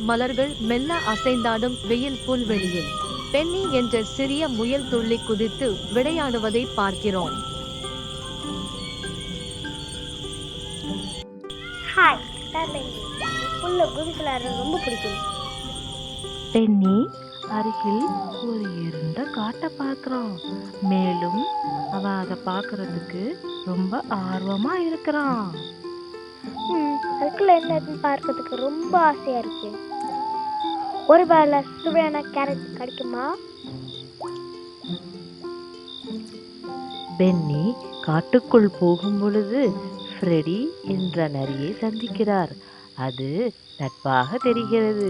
மலர்கள் மெல்ல அசைந்தாடும் வெயில் புல்வெளியில் பென்னி என்ற சிறிய முயல் துள்ளி குதித்து விளையாடுவதை பார்க்கிறோம். ஹாய், நான் பென்னி. புல்ல குதிச்சு விளையாடுறது ரொம்ப பிடிக்கும். பென்னி அருகில் ஒரு இருண்ட காட்டை பார்க்கறான். மேலும் அவன் அதை பார்க்கறதுக்கு ரொம்ப ஆர்வமா இருக்கிறான். அதுக்குள்ள என்னன்னு பார்க்கறதுக்கு ரொம்ப ஆசையா இருக்கு. ஒரு வேளை சுவையான கேரட் கிடைக்குமா? பென்னி காட்டுக்குள் போகும் பொழுது ஃப்ரெடி என்ற நரியை சந்திக்கிறார். அது நட்பாக தெரிகிறது.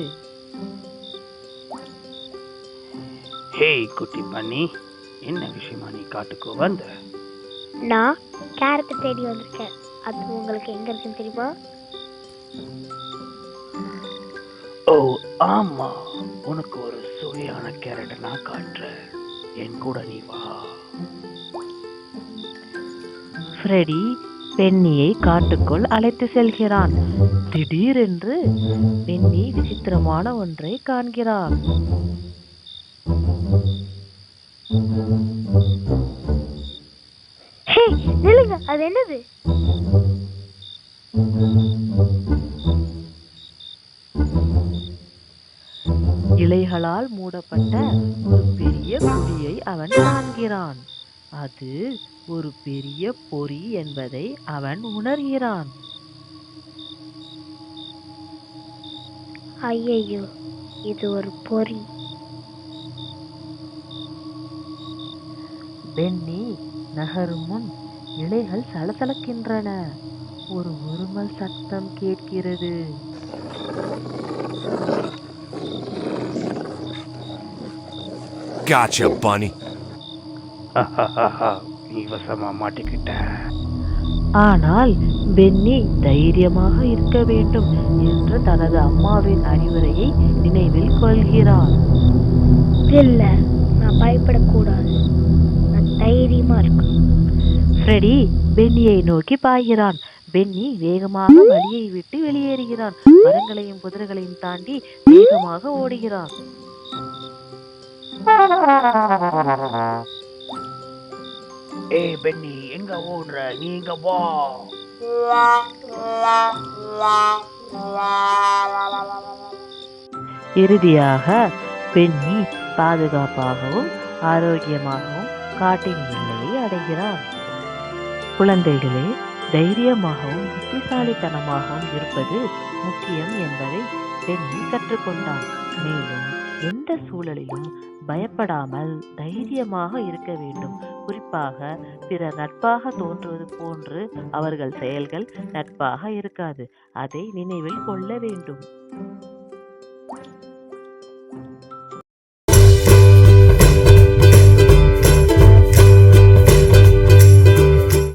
ஹே குட்டி பண்ணி, என்ன விஷயமா நீ காட்டுக்கு வந்த? நான் கேரட் தேடி வந்திருக்கேன். அது உங்களுக்கு எங்க இருக்குன்னு தெரியுமா? ஓ ஆமா, உனக்கு ஒரு சுவையான கேரட்டை நான் காட்டுறேன். என் கூட நீ வா. ஃப்ரெடி பென்னியை காட்டுக்குள் அழைத்து செல்கிறான். திடீரென்று பென்னி விசித்திரமான ஒன்றை காண்கிறான். ஹே, நில்லுங்க, அது என்னது? இலைகளால் மூடப்பட்ட ஒரு பெரிய குழியை அவன் காண்கிறான். அது ஒரு பெரிய பொறி என்பதை அவன் உணர்கிறான். ஐயையோ, இது ஒரு பொறி. பென்னி நகரும் முன் இலைகள் சலசலக்கின்றன. ஒரு உருமல் சத்தம் கேட்கிறது. Gotcha, bunny. நீ வசமா மாட்டிக்கிட்ட. ஆனால் பென்னி தைரியமாக இருக்க வேண்டும் என்று தனது அம்மாவின் அறிவுரையை நினைவில் கொள்கிறான். இல்ல, நான் பயப்படக்கூடாது. நான் தைரியமா இருக்கேன். ஃப்ரெடி பென்னியை நோக்கி பாய்கிறான். பென்னி வேகமாக வழியை விட்டு வெளியேறுகிறான். மரங்களையும் புதர்களையும் தாண்டி வேகமாக ஓடுகிறான். ஏய் பென்னி, எங்க ஓடுற? நீங்க வா. இறுதியாக பென்னி பாதுகாப்பாகவும் ஆரோக்கியமாகவும் காட்டின் எல்லையை அடைகிறான். குழந்தைகளே, தைரியமாகவும் புத்திசாலித்தனமாகவும் இருப்பது முக்கியம் என்பதை பென்னி கற்றுக்கொண்டான். மேலும் எந்த சூழலிலும் பயப்படாமல் தைரியமாக இருக்க வேண்டும். குறிப்பாக பிறர் நட்பாக தோன்றுவது போன்று அவர்கள் செயல்கள் நட்பாக இருக்காது. அதை நினைவில் கொள்ள வேண்டும்.